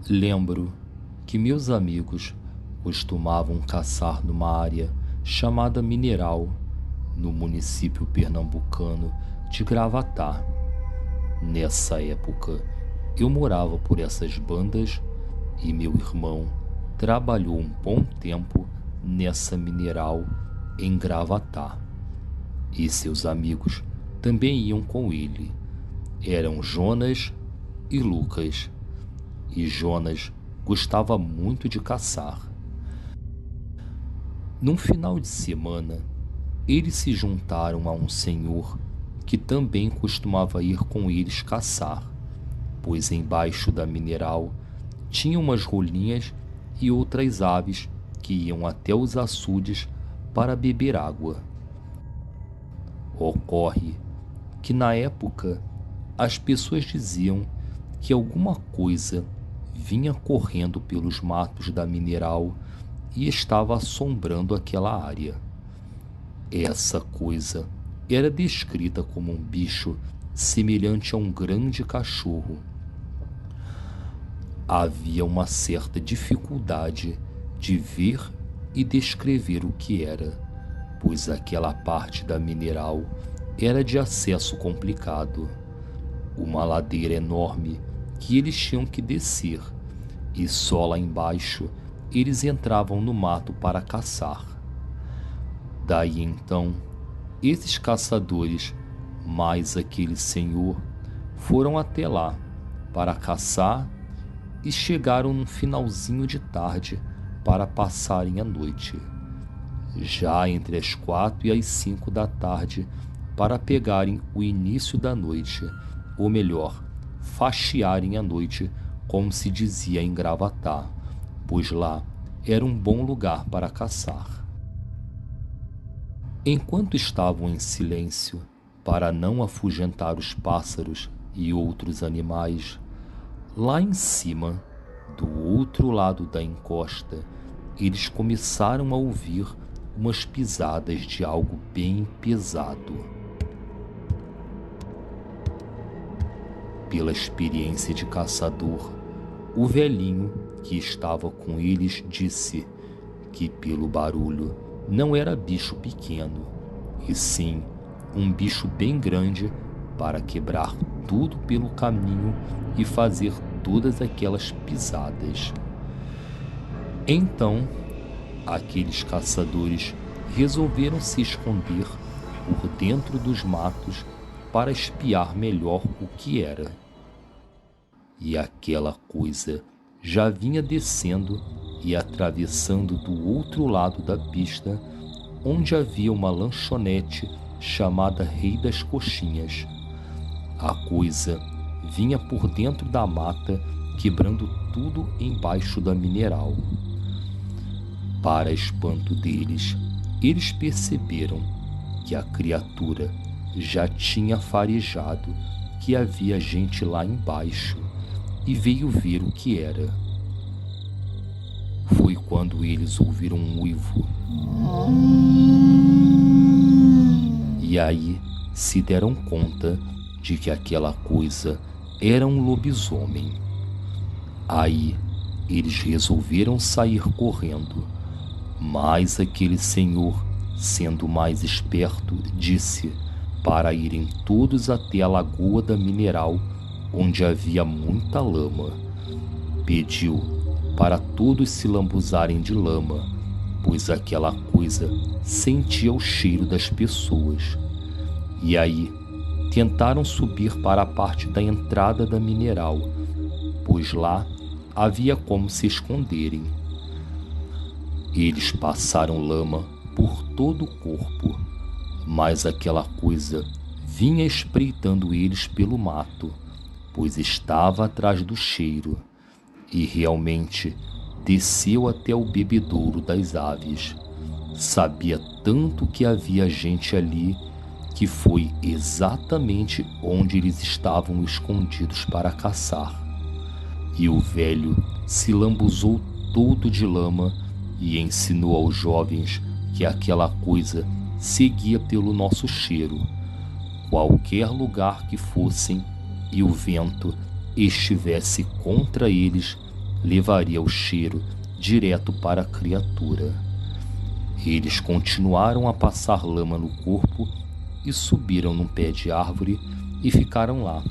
Lembro que meus amigos costumavam caçar numa área chamada Mineral, no município pernambucano de Gravatá. Nessa época, eu morava por essas bandas e meu irmão trabalhou um bom tempo nessa Mineral em Gravatá. E seus amigos também iam com ele. Eram Jonas e Lucas. E Jonas gostava muito de caçar. Num final de semana, eles se juntaram a um senhor que também costumava ir com eles caçar, pois embaixo da Mineral tinha umas rolinhas e outras aves que iam até os açudes para beber água. Ocorre que na época as pessoas diziam que alguma coisa vinha correndo pelos matos da Mineral e estava assombrando aquela área. Essa coisa era descrita como um bicho semelhante a um grande cachorro. Havia uma certa dificuldade de ver e descrever o que era, pois aquela parte da Mineral era de acesso complicado. Uma ladeira enorme que eles tinham que descer, e só lá embaixo eles entravam no mato para caçar. Daí então, esses caçadores, mais aquele senhor, foram até lá para caçar e chegaram no finalzinho de tarde para passarem a noite. Já entre as 4 e as 5 da tarde, para pegarem o início da noite, ou melhor, faxearem a noite, como se dizia em Gravatá, pois lá era um bom lugar para caçar. Enquanto estavam em silêncio, para não afugentar os pássaros e outros animais, lá em cima, do outro lado da encosta, eles começaram a ouvir umas pisadas de algo bem pesado. Pela experiência de caçador, o velhinho que estava com eles disse que pelo barulho não era bicho pequeno, e sim um bicho bem grande para quebrar tudo pelo caminho e fazer todas aquelas pisadas. Então, aqueles caçadores resolveram se esconder por dentro dos matos para espiar melhor o que era. E aquela coisa já vinha descendo e atravessando do outro lado da pista, onde havia uma lanchonete chamada Rei das Coxinhas. A coisa vinha por dentro da mata, quebrando tudo embaixo da Mineral. Para espanto deles, eles perceberam que a criatura já tinha farejado que havia gente lá embaixo e veio ver o que era. Foi quando eles ouviram um uivo. E aí se deram conta de que aquela coisa era um lobisomem. Aí eles resolveram sair correndo, mas aquele senhor, sendo mais esperto, disse para irem todos até a lagoa da Mineral, onde havia muita lama. Pediu para todos se lambuzarem de lama, pois aquela coisa sentia o cheiro das pessoas. E aí tentaram subir para a parte da entrada da Mineral, pois lá havia como se esconderem. Eles passaram lama por todo o corpo, mas aquela coisa vinha espreitando eles pelo mato, pois estava atrás do cheiro, e realmente desceu até o bebedouro das aves. Sabia tanto que havia gente ali que foi exatamente onde eles estavam escondidos para caçar. E o velho se lambuzou todo de lama e ensinou aos jovens que aquela coisa seguia pelo nosso cheiro. Qualquer lugar que fossem e o vento estivesse contra eles, levaria o cheiro direto para a criatura. Eles continuaram a passar lama no corpo e subiram num pé de árvore e ficaram lá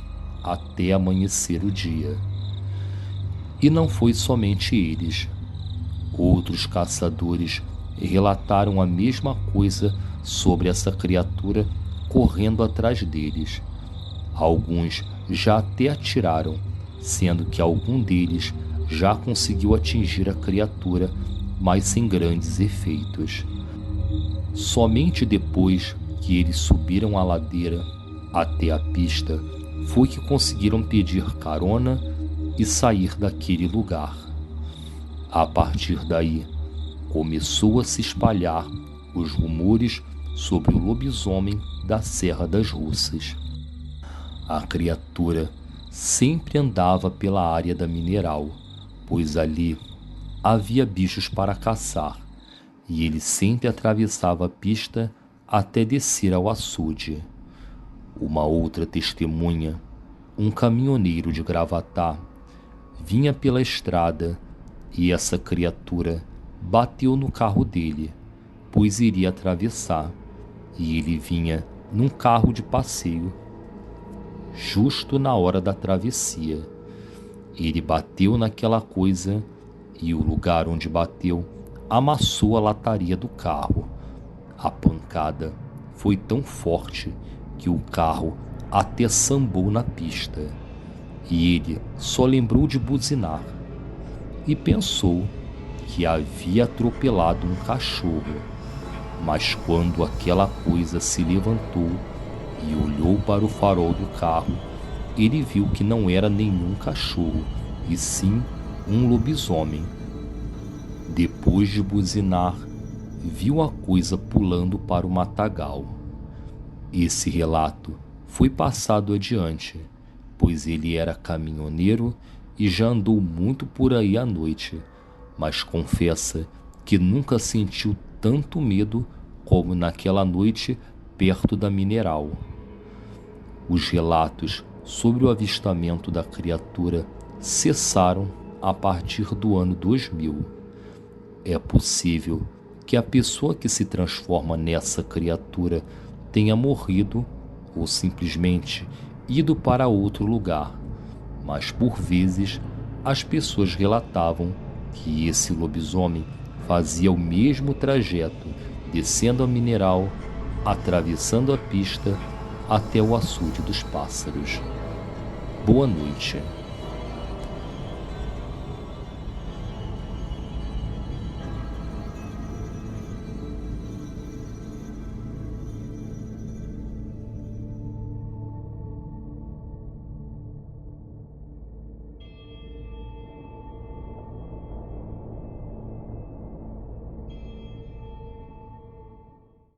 até amanhecer o dia. E não foi somente eles. Outros caçadores relataram a mesma coisa sobre essa criatura correndo atrás deles. Alguns já até atiraram, sendo que algum deles já conseguiu atingir a criatura, mas sem grandes efeitos. Somente depois que eles subiram a ladeira até a pista foi que conseguiram pedir carona e sair daquele lugar. A partir daí, começou a se espalhar os rumores sobre o lobisomem da Serra das Russas. A criatura sempre andava pela área da mineral, pois ali havia bichos para caçar, e ele sempre atravessava a pista até descer ao açude. Uma outra testemunha, um caminhoneiro de Gravatá, vinha pela estrada e essa criatura bateu no carro dele, pois iria atravessar, e ele vinha num carro de passeio justo na hora da travessia. Ele bateu naquela coisa e o lugar onde bateu amassou a lataria do carro. A pancada foi tão forte que o carro até sambou na pista, e ele só lembrou de buzinar e pensou que havia atropelado um cachorro. Mas quando aquela coisa se levantou e olhou para o farol do carro, ele viu que não era nenhum cachorro, e sim um lobisomem. Depois de buzinar, viu a coisa pulando para o matagal. Esse relato foi passado adiante, pois ele era caminhoneiro e já andou muito por aí à noite, mas confessa que nunca sentiu tanto medo como naquela noite perto da mineral. Os relatos sobre o avistamento da criatura cessaram a partir do ano 2000. É possível que a pessoa que se transforma nessa criatura tenha morrido ou simplesmente ido para outro lugar, mas por vezes as pessoas relatavam que esse lobisomem fazia o mesmo trajeto, descendo a mineral, atravessando a pista até o açude dos pássaros. Boa noite.